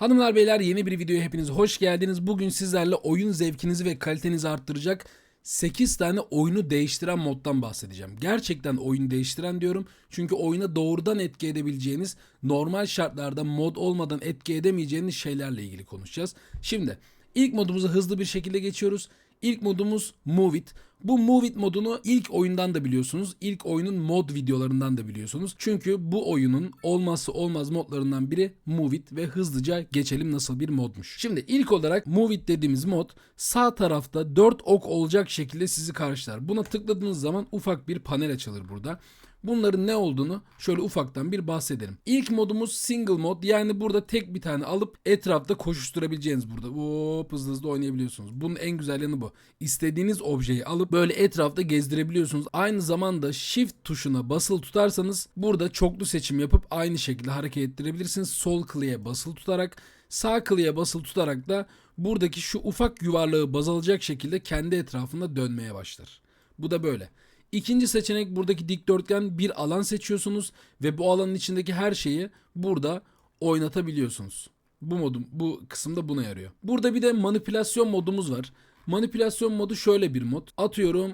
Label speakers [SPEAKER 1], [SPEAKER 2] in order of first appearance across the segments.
[SPEAKER 1] Hanımlar beyler, yeni bir videoya hepiniz hoş geldiniz. Bugün sizlerle oyun zevkinizi ve kalitenizi arttıracak 8 tane oyunu değiştiren moddan bahsedeceğim. Gerçekten oyunu değiştiren diyorum. Çünkü oyuna doğrudan etki edebileceğiniz, normal şartlarda mod olmadan etki edemeyeceğiniz şeylerle ilgili konuşacağız. Şimdi ilk modumuza hızlı bir şekilde geçiyoruz. İlk modumuz Move It. Bu Move It modunu ilk oyundan da biliyorsunuz. İlk oyunun mod videolarından da biliyorsunuz. Çünkü bu oyunun olmazsa olmaz modlarından biri Move It ve hızlıca geçelim nasıl bir modmuş. Şimdi ilk olarak Move It dediğimiz mod sağ tarafta 4 ok olacak şekilde sizi karşılar. Buna tıkladığınız zaman ufak bir panel açılır burada. Bunların ne olduğunu şöyle ufaktan bir bahsedelim. İlk modumuz single mod, yani burada tek bir tane alıp etrafta koşuşturabileceğiniz, burada hop hızlı hızlı oynayabiliyorsunuz. Bunun en güzel yanı bu. İstediğiniz objeyi alıp böyle etrafta gezdirebiliyorsunuz. Aynı zamanda shift tuşuna basılı tutarsanız burada çoklu seçim yapıp aynı şekilde hareket ettirebilirsiniz. Sol kliğe basılı tutarak, sağ kliğe basılı tutarak da buradaki şu ufak yuvarlağı baz alacak şekilde kendi etrafında dönmeye başlar. Bu da böyle. İkinci seçenek, buradaki dikdörtgen bir alan seçiyorsunuz ve bu alanın içindeki her şeyi burada oynatabiliyorsunuz. Bu kısımda buna yarıyor. Burada bir de manipülasyon modumuz var. Manipülasyon modu şöyle bir mod. Atıyorum,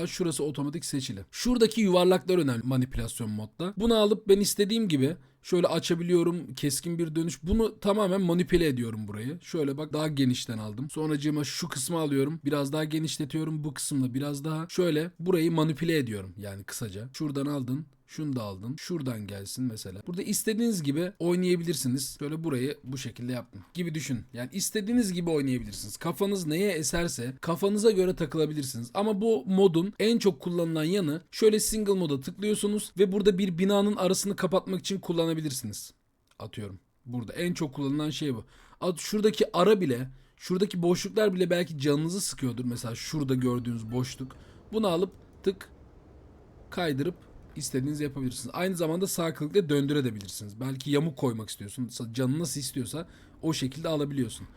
[SPEAKER 1] şurası otomatik seçili. Şuradaki yuvarlaklar önemli manipülasyon modda. Bunu alıp ben istediğim gibi şöyle açabiliyorum. Keskin bir dönüş. Bunu tamamen manipüle ediyorum burayı. Şöyle bak, daha genişten aldım. Sonracığıma şu kısmı alıyorum. Biraz daha genişletiyorum. Bu kısımda biraz daha. Şöyle burayı manipüle ediyorum. Yani kısaca. Şuradan aldın. Şunu da aldın. Şuradan gelsin mesela. Burada istediğiniz gibi oynayabilirsiniz. Şöyle burayı bu şekilde yaptım gibi düşün. Yani istediğiniz gibi oynayabilirsiniz. Kafanız neye eserse kafanıza göre takılabilirsiniz. Ama bu modun en çok kullanılan yanı, şöyle single moda tıklıyorsunuz ve burada bir binanın arasını kapatmak için kullanabilirsiniz. Atıyorum. Burada en çok kullanılan şey bu. Şuradaki ara bile, şuradaki boşluklar bile belki canınızı sıkıyordur. Mesela şurada gördüğünüz boşluk. Bunu alıp tık kaydırıp İstediğinizi yapabilirsiniz. Aynı zamanda sağ klikle döndürebilirsiniz. Belki yamuk koymak istiyorsun. Canın nasıl istiyorsa o şekilde alabiliyorsun.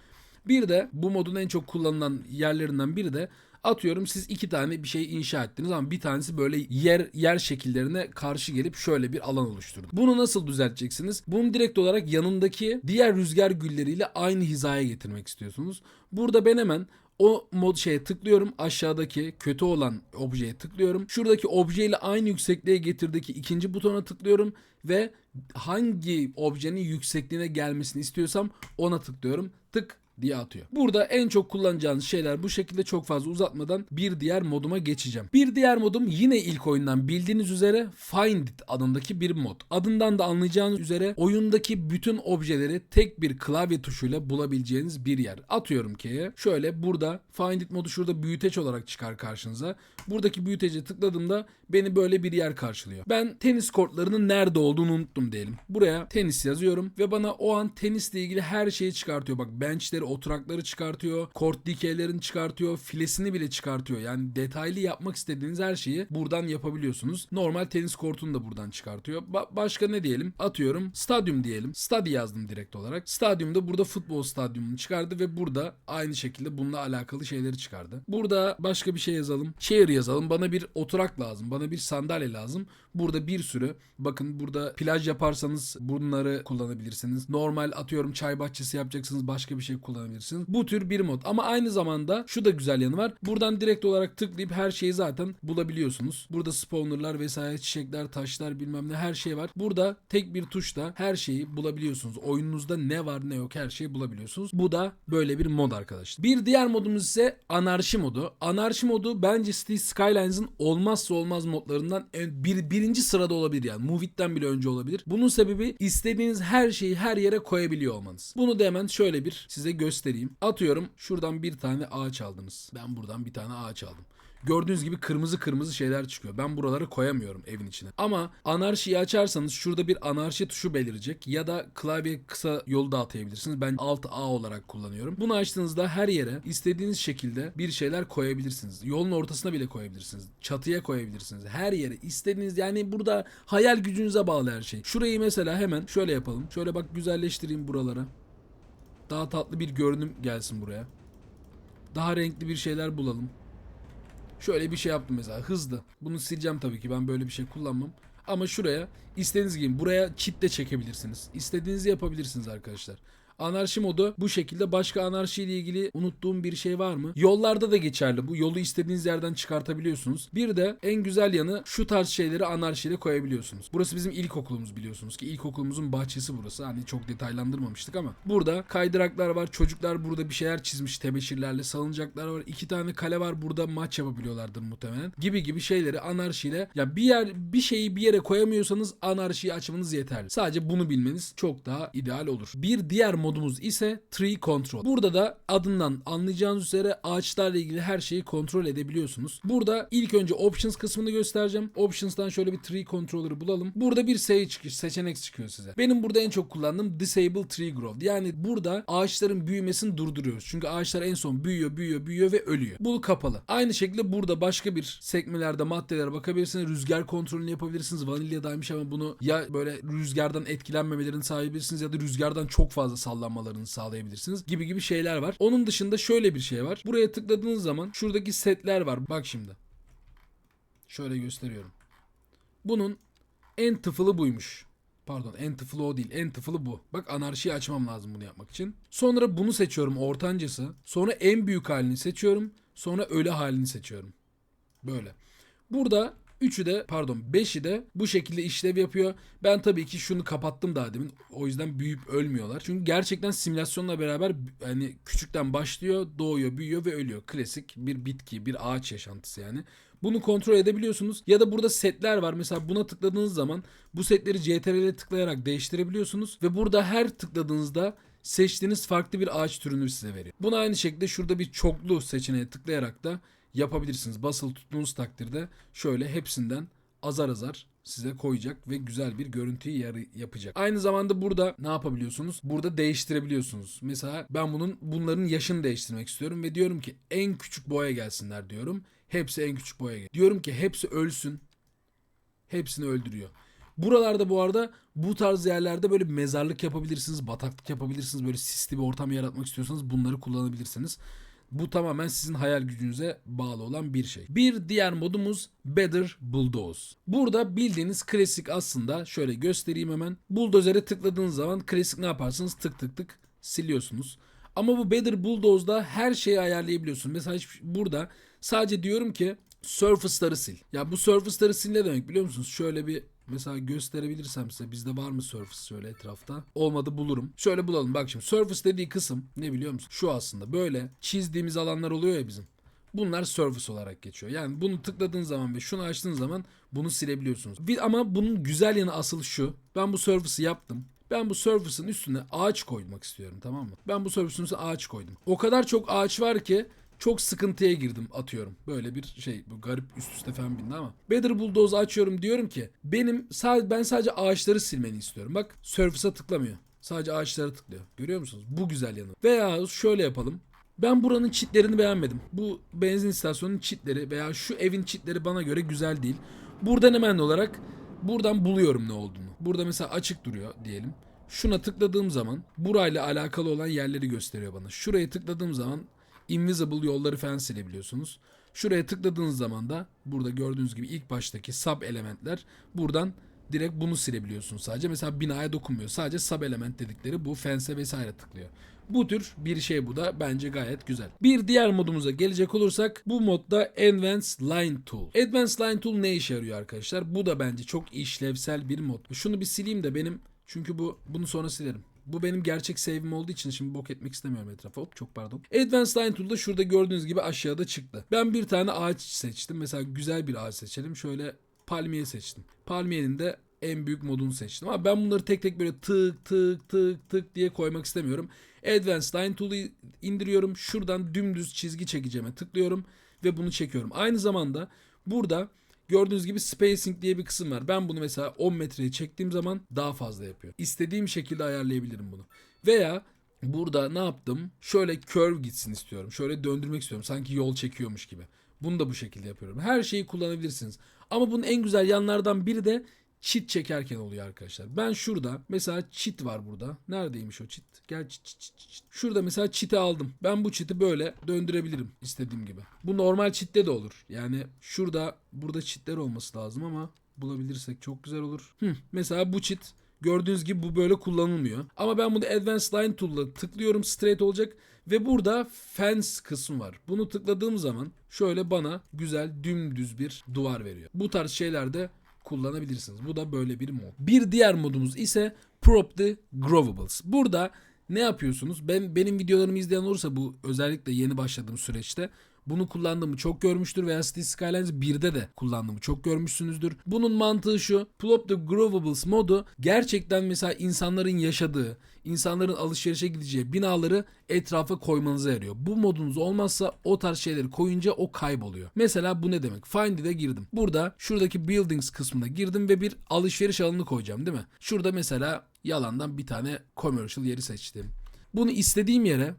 [SPEAKER 1] Bir de bu modun en çok kullanılan yerlerinden biri de, atıyorum siz iki tane bir şey inşa ettiniz ama bir tanesi böyle yer şekillerine karşı gelip şöyle bir alan oluşturdu. Bunu nasıl düzelteceksiniz? Bunu direkt olarak yanındaki diğer rüzgar gülleriyle aynı hizaya getirmek istiyorsunuz. Burada ben hemen o mod şeye tıklıyorum. Aşağıdaki kötü olan objeye tıklıyorum. Şuradaki objeyle aynı yüksekliğe getirdeki ikinci butona tıklıyorum ve hangi objenin yüksekliğine gelmesini istiyorsam ona tıklıyorum. Tık diye atıyor. Burada en çok kullanacağınız şeyler bu şekilde. Çok fazla uzatmadan bir diğer moduma geçeceğim. Bir diğer modum yine ilk oyundan bildiğiniz üzere Find It adındaki bir mod. Adından da anlayacağınız üzere oyundaki bütün objeleri tek bir klavye tuşuyla bulabileceğiniz bir yer. Atıyorum ki şöyle, burada Find It modu şurada büyüteç olarak çıkar karşınıza. Buradaki büyütece tıkladığımda beni böyle bir yer karşılıyor. Ben tenis kortlarının nerede olduğunu unuttum diyelim. Buraya tenis yazıyorum ve bana o an tenisle ilgili her şeyi çıkartıyor. Bak, benchleri, oturakları çıkartıyor, kort dikeylerini çıkartıyor, filesini bile çıkartıyor. Yani detaylı yapmak istediğiniz her şeyi buradan yapabiliyorsunuz. Normal tenis kortunu da buradan çıkartıyor. Başka ne diyelim? Atıyorum stadyum diyelim. Stadi yazdım direkt olarak. Stadyumda burada futbol stadyumunu çıkardı ve burada aynı şekilde bununla alakalı şeyleri çıkardı. Burada başka bir şey yazalım. Chair yazalım. Bana bir oturak lazım. Bana bir sandalye lazım. Burada bir sürü, bakın burada plaj yaparsanız bunları kullanabilirsiniz. Normal atıyorum çay bahçesi yapacaksınız, başka bir şey kullanabilirsiniz. Bu tür bir mod. Ama aynı zamanda şu da güzel yanı var. Buradan direkt olarak tıklayıp her şeyi zaten bulabiliyorsunuz. Burada spawnerlar vesaire, çiçekler, taşlar, bilmem ne, her şey var. Burada tek bir tuşla her şeyi bulabiliyorsunuz. Oyununuzda ne var ne yok her şeyi bulabiliyorsunuz. Bu da böyle bir mod arkadaşlar. Bir diğer modumuz ise anarşi modu. Anarşi modu bence Cities Skylines'ın olmazsa olmaz modlarından birinci sırada olabilir yani. Move It'ten bile önce olabilir. Bunun sebebi istediğiniz her şeyi her yere koyabiliyor olmanız. Bunu da hemen şöyle bir size göstereyim. Atıyorum şuradan bir tane ağaç aldınız. Ben buradan bir tane ağaç aldım. Gördüğünüz gibi kırmızı şeyler çıkıyor. Ben buraları koyamıyorum evin içine. Ama anarşiyi açarsanız şurada bir anarşi tuşu belirecek ya da klavye kısa yolu da atayabilirsiniz. Ben Alt A olarak kullanıyorum. Bunu açtığınızda her yere istediğiniz şekilde bir şeyler koyabilirsiniz. Yolun ortasına bile koyabilirsiniz. Çatıya koyabilirsiniz. Her yere istediğiniz, yani burada hayal gücünüze bağlı her şey. Şurayı mesela hemen şöyle yapalım. Şöyle bak, güzelleştireyim buralara. Daha tatlı bir görünüm gelsin buraya. Daha renkli bir şeyler bulalım. Şöyle bir şey yaptım mesela, hızlı. Bunu sileceğim tabii ki, ben böyle bir şey kullanmam. Ama şuraya istediğiniz gibi buraya çit de çekebilirsiniz. İstediğinizi yapabilirsiniz arkadaşlar. Anarşi modu bu şekilde. Başka anarşi ile ilgili unuttuğum bir şey var mı? Yollarda da geçerli bu. Yolu istediğiniz yerden çıkartabiliyorsunuz. Bir de en güzel yanı şu tarz şeyleri anarşiyle koyabiliyorsunuz. Burası bizim ilkokulumuz biliyorsunuz ki. İlkokulumuzun bahçesi burası. Hani çok detaylandırmamıştık ama. Burada kaydıraklar var. Çocuklar burada bir şeyler çizmiş tebeşirlerle. Salıncaklar var. 2 tane kale var. Burada maç yapabiliyorlardır muhtemelen. Gibi şeyleri anarşiyle, ya bir şeyi bir yere koyamıyorsanız anarşiyi açmanız yeterli. Sadece bunu bilmeniz çok daha ideal olur. Bir diğer modumuz ise Tree Control. Burada da adından anlayacağınız üzere ağaçlarla ilgili her şeyi kontrol edebiliyorsunuz. Burada ilk önce Options kısmını göstereceğim. Options'tan şöyle bir Tree Controller'ı bulalım. Burada bir seçenek çıkıyor size. Benim burada en çok kullandığım Disable Tree Growth. Yani burada ağaçların büyümesini durduruyoruz. Çünkü ağaçlar en son büyüyor ve ölüyor. Bu kapalı. Aynı şekilde burada başka bir sekmelerde maddelere bakabilirsiniz. Rüzgar kontrolünü yapabilirsiniz. Vanilyadaymış ama bunu ya böyle rüzgardan etkilenmemelerini sağlayabilirsiniz ya da rüzgardan çok fazla sallanmalarını sağlayabilirsiniz gibi şeyler var. Onun dışında şöyle bir şey var. Buraya tıkladığınız zaman şuradaki setler var. Bak şimdi. Şöyle gösteriyorum. Bunun en tıfılı buymuş. Pardon, en tıfılı o değil. En tıfılı bu. Bak, anarşiyi açmam lazım bunu yapmak için. Sonra bunu seçiyorum, ortancası. Sonra en büyük halini seçiyorum. Sonra ölü halini seçiyorum. Böyle. Burada 5'i de bu şekilde işlev yapıyor. Ben tabii ki şunu kapattım daha demin. O yüzden büyüyüp ölmüyorlar. Çünkü gerçekten simülasyonla beraber hani küçükten başlıyor, doğuyor, büyüyor ve ölüyor. Klasik bir bitki, bir ağaç yaşantısı yani. Bunu kontrol edebiliyorsunuz. Ya da burada setler var. Mesela buna tıkladığınız zaman bu setleri CTRL'e tıklayarak değiştirebiliyorsunuz. Ve burada her tıkladığınızda seçtiğiniz farklı bir ağaç türünü size veriyor. Bunu aynı şekilde şurada bir çoklu seçeneğe tıklayarak da yapabilirsiniz. Basılı tuttuğunuz takdirde şöyle hepsinden azar azar size koyacak ve güzel bir görüntüyü yapacak. Aynı zamanda burada ne yapabiliyorsunuz? Burada değiştirebiliyorsunuz. Mesela ben bunların yaşını değiştirmek istiyorum ve diyorum ki en küçük boya gelsinler diyorum. Hepsi en küçük boya geliyor. Diyorum ki hepsi ölsün. Hepsini öldürüyor. Buralarda bu arada bu tarz yerlerde böyle mezarlık yapabilirsiniz, bataklık yapabilirsiniz. Böyle sisli bir ortam yaratmak istiyorsanız bunları kullanabilirsiniz. Bu tamamen sizin hayal gücünüze bağlı olan bir şey. Bir diğer modumuz Better Bulldoze. Burada bildiğiniz klasik, aslında şöyle göstereyim hemen. Bulldozer'e tıkladığınız zaman klasik ne yaparsınız? Tık tık tık siliyorsunuz. Ama bu Better Bulldoze'da her şeyi ayarlayabiliyorsun. Mesela burada sadece diyorum ki surface'ları sil. Ya bu surface'ları sil ne demek biliyor musunuz? Şöyle bir mesela gösterebilirsem size, bizde var mı surface şöyle etrafta? Olmadı bulurum. Şöyle bulalım. Bak şimdi surface dediği kısım ne biliyor musun? Şu aslında böyle çizdiğimiz alanlar oluyor ya bizim. Bunlar surface olarak geçiyor. Yani bunu tıkladığın zaman ve şunu açtığın zaman bunu silebiliyorsunuz. Ama bunun güzel yanı asıl şu. Ben bu surface'ı yaptım. Ben bu surface'ın üstüne ağaç koymak istiyorum, tamam mı? Ben bu surface'ın üstüne ağaç koydum. O kadar çok ağaç var ki çok sıkıntıya girdim, atıyorum. Böyle bir şey, bu garip üst üste falan bindi ama. Better Bulldoze açıyorum, diyorum ki ben sadece ağaçları silmeni istiyorum. Bak, surface'a tıklamıyor. Sadece ağaçlara tıklıyor. Görüyor musunuz? Bu güzel yanı. Veya şöyle yapalım. Ben buranın çitlerini beğenmedim. Bu benzin istasyonunun çitleri veya şu evin çitleri bana göre güzel değil. Buradan hemen olarak buradan buluyorum ne olduğunu. Burada mesela açık duruyor diyelim. Şuna tıkladığım zaman burayla alakalı olan yerleri gösteriyor bana. Şuraya tıkladığım zaman invisible yolları falan silebiliyorsunuz. Şuraya tıkladığınız zaman da burada gördüğünüz gibi ilk baştaki sub elementler, buradan direkt bunu silebiliyorsunuz sadece. Mesela binaya dokunmuyor. Sadece sub element dedikleri bu fence'e vesaire tıklıyor. Bu tür bir şey, bu da bence gayet güzel. Bir diğer modumuza gelecek olursak bu modda Advanced Line Tool. Advanced Line Tool ne işe yarıyor arkadaşlar? Bu da bence çok işlevsel bir mod. Şunu bir sileyim de benim, çünkü bunu sonra silerim. Bu benim gerçek save'im olduğu için şimdi bok etmek istemiyorum etrafa. Hop, çok pardon. Advanced Line Tool'da şurada gördüğünüz gibi aşağıda çıktı. Ben bir tane ağaç seçtim. Mesela güzel bir ağaç seçelim. Şöyle palmiye seçtim. Palmiyenin de en büyük modunu seçtim. Ama ben bunları tek tek böyle tık tık tık tık diye koymak istemiyorum. Advanced Line Tool'u indiriyorum. Şuradan dümdüz çizgi çekeceğime tıklıyorum ve bunu çekiyorum. Aynı zamanda burada gördüğünüz gibi spacing diye bir kısım var. Ben bunu mesela 10 metreye çektiğim zaman daha fazla yapıyor. İstediğim şekilde ayarlayabilirim bunu. Veya burada ne yaptım? Şöyle curve gitsin istiyorum. Şöyle döndürmek istiyorum. Sanki yol çekiyormuş gibi. Bunu da bu şekilde yapıyorum. Her şeyi kullanabilirsiniz. Ama bunun en güzel yanlardan biri de cheat çekerken oluyor arkadaşlar. Ben şurada mesela cheat var burada. Neredeymiş o cheat? Gel cheat. Şurada mesela cheat'i aldım. Ben bu cheat'i böyle döndürebilirim istediğim gibi. Bu normal cheat'te de olur. Yani burada cheat'ler olması lazım ama bulabilirsek çok güzel olur. Mesela bu cheat Gördüğünüz gibi bu böyle kullanılmıyor. Ama ben bunu Advanced Line Tool'la tıklıyorum, straight olacak. Ve burada fence kısmı var. Bunu tıkladığım zaman şöyle bana güzel dümdüz bir duvar veriyor. Bu tarz şeylerde kullanabilirsiniz. Bu da böyle bir mod. Bir diğer modumuz ise Prop the Growables. Burada ne yapıyorsunuz? Benim videolarımı izleyen olursa bu özellikle yeni başladığım süreçte bunu kullandığımı çok görmüştür veya Cities Skylines 1'de de kullandığımı çok görmüşsünüzdür. Bunun mantığı şu. Plop the Growables modu gerçekten mesela insanların yaşadığı, insanların alışverişe gideceği binaları etrafa koymanıza yarıyor. Bu modunuz olmazsa o tarz şeyleri koyunca o kayboluyor. Mesela bu ne demek? Find'e girdim. Burada şuradaki buildings kısmına girdim ve bir alışveriş alanı koyacağım değil mi? Şurada mesela yalandan bir tane commercial yeri seçtim. Bunu istediğim yere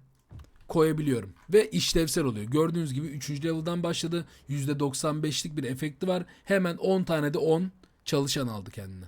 [SPEAKER 1] koyabiliyorum ve işlevsel oluyor. Gördüğünüz gibi 3. level'dan başladı. %95'lik bir efekti var. Hemen 10 tane de 10 çalışan aldı kendine.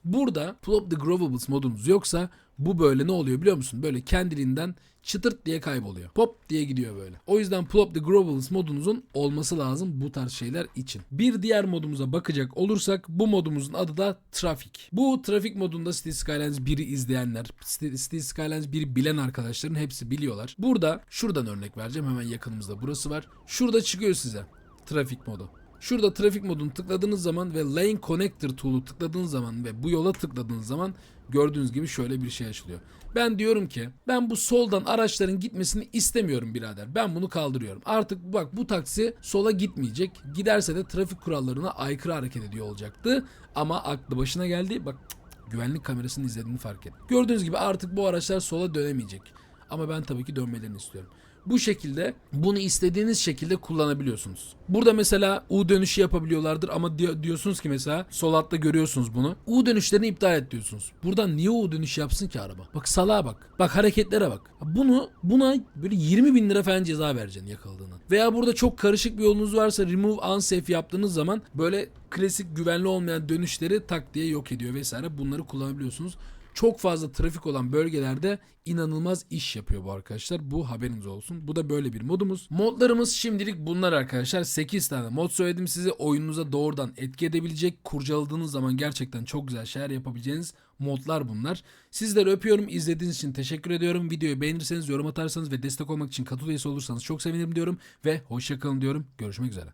[SPEAKER 1] Burada Plop the Growables modunuz yoksa bu böyle ne oluyor biliyor musun? Böyle kendiliğinden çıtırt diye kayboluyor. Pop diye gidiyor böyle. O yüzden Plop the Growables modunuzun olması lazım bu tarz şeyler için. Bir diğer modumuza bakacak olursak bu modumuzun adı da Traffic. Bu Traffic modunda Cities Skylines 1'i izleyenler, Cities Skylines 1'i bilen arkadaşların hepsi biliyorlar. Burada şuradan örnek vereceğim. Hemen yakınımızda burası var. Şurada çıkıyor size Traffic modu. Şurada trafik modunu tıkladığınız zaman ve Lane Connector tool'u tıkladığınız zaman ve bu yola tıkladığınız zaman gördüğünüz gibi şöyle bir şey açılıyor. Ben diyorum ki ben bu soldan araçların gitmesini istemiyorum birader. Ben bunu kaldırıyorum. Artık bak bu taksi sola gitmeyecek. Giderse de trafik kurallarına aykırı hareket ediyor olacaktı. Ama aklı başına geldi. Bak güvenlik kamerasını izlediğini fark et. Gördüğünüz gibi artık bu araçlar sola dönemeyecek. Ama ben tabii ki dönmelerini istiyorum. Bu şekilde bunu istediğiniz şekilde kullanabiliyorsunuz. Burada mesela U dönüşü yapabiliyorlardır ama diyorsunuz ki mesela sol altta görüyorsunuz bunu. U dönüşlerini iptal et diyorsunuz. Buradan niye U dönüş yapsın ki araba? Bak salağa bak. Bak hareketlere bak. Buna böyle 20 bin lira falan ceza vereceksin yakaladığına. Veya burada çok karışık bir yolunuz varsa remove unsafe yaptığınız zaman böyle klasik güvenli olmayan dönüşleri tak diye yok ediyor vesaire. Bunları kullanabiliyorsunuz. Çok fazla trafik olan bölgelerde inanılmaz iş yapıyor bu arkadaşlar. Bu haberiniz olsun. Bu da böyle bir modumuz. Modlarımız şimdilik bunlar arkadaşlar. 8 tane mod söyledim size. Oyununuza doğrudan etki edebilecek. Kurcaladığınız zaman gerçekten çok güzel şeyler yapabileceğiniz modlar bunlar. Sizleri öpüyorum. İzlediğiniz için teşekkür ediyorum. Videoyu beğenirseniz, yorum atarsanız ve destek olmak için katıl üyesi olursanız çok sevinirim diyorum. Ve hoşça kalın diyorum. Görüşmek üzere.